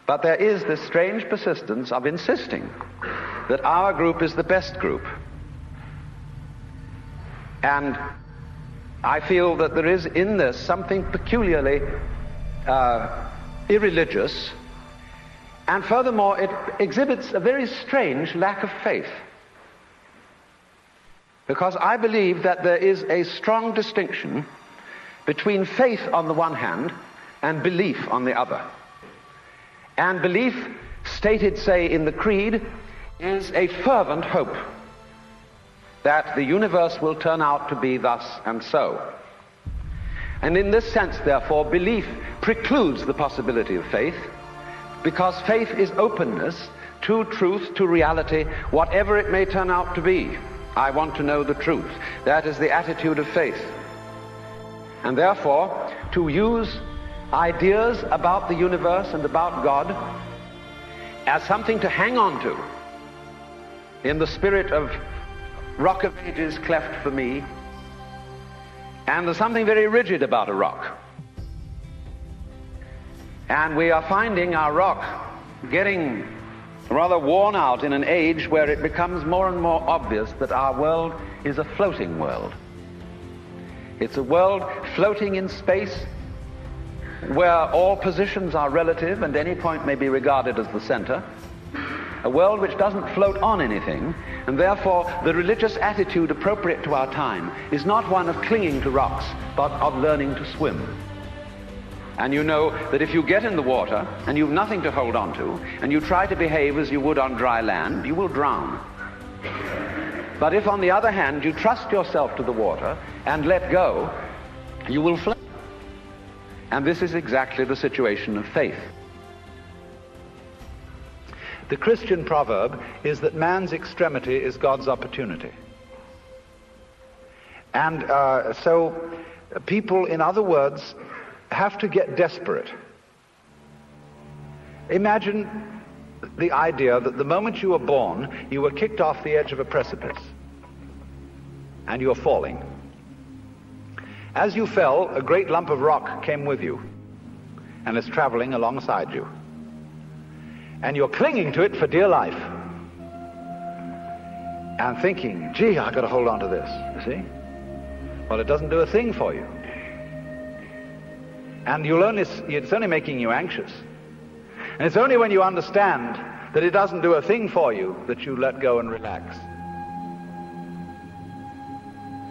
But there is this strange persistence of insisting that our group is the best group. And I feel that there is in this something peculiarly irreligious, and furthermore it exhibits a very strange lack of faith. Because I believe that there is a strong distinction between faith on the one hand and belief on the other. And belief, stated, say, in the Creed, is a fervent hope that the universe will turn out to be thus and so. And in this sense, therefore, belief precludes the possibility of faith, because faith is openness to truth, to reality, whatever it may turn out to be. I want to know the truth. That is the attitude of faith. And therefore, to use ideas about the universe and about God as something to hang on to, in the spirit of Rock of Ages cleft for me, and there's something very rigid about a rock. And we are finding our rock getting rather worn out in an age where it becomes more and more obvious that our world is a floating world. It's a world floating in space where all positions are relative and any point may be regarded as the center. A world which doesn't float on anything, and therefore the religious attitude appropriate to our time is not one of clinging to rocks, but of learning to swim. And you know that if you get in the water and you've nothing to hold on to, and you try to behave as you would on dry land, you will drown. But if, on the other hand, you trust yourself to the water and let go, you will float. And this is exactly the situation of faith. The Christian proverb is that man's extremity is God's opportunity. And so people, in other words, have to get desperate. Imagine the idea that the moment you were born, you were kicked off the edge of a precipice, and you're falling. As you fell, a great lump of rock came with you, and is traveling alongside you. And you're clinging to it for dear life, and thinking, gee, I've got to hold on to this, you see? Well, it doesn't do a thing for you. And it's only making you anxious. And it's only when you understand that it doesn't do a thing for you that you let go and relax.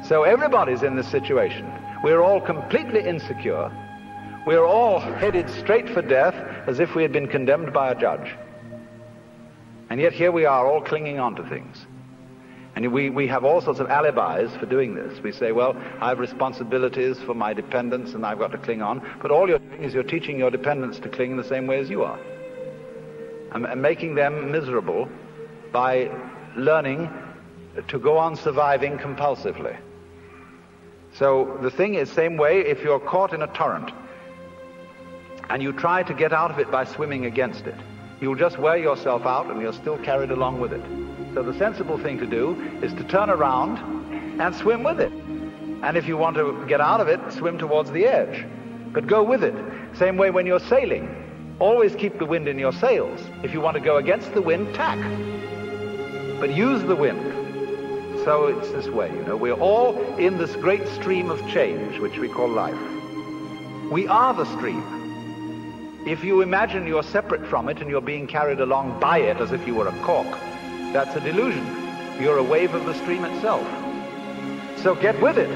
So everybody's in this situation. We're all completely insecure. We're all headed straight for death as if we had been condemned by a judge. And yet here we are all clinging on to things. And we have all sorts of alibis for doing this. We say, well, I have responsibilities for my dependents and I've got to cling on. But all you're doing is you're teaching your dependents to cling the same way as you are. And making them miserable by learning to go on surviving compulsively. So the thing is, same way, if you're caught in a torrent and you try to get out of it by swimming against it, you'll just wear yourself out and you're still carried along with it. So the sensible thing to do is to turn around and swim with it. And if you want to get out of it, swim towards the edge. But go with it. Same way when you're sailing. Always keep the wind in your sails. If you want to go against the wind, tack. But use the wind. So it's this way, you know. We're all in this great stream of change, which we call life. We are the stream. If you imagine you're separate from it and you're being carried along by it as if you were a cork, that's a delusion. You're a wave of the stream itself. So get with it.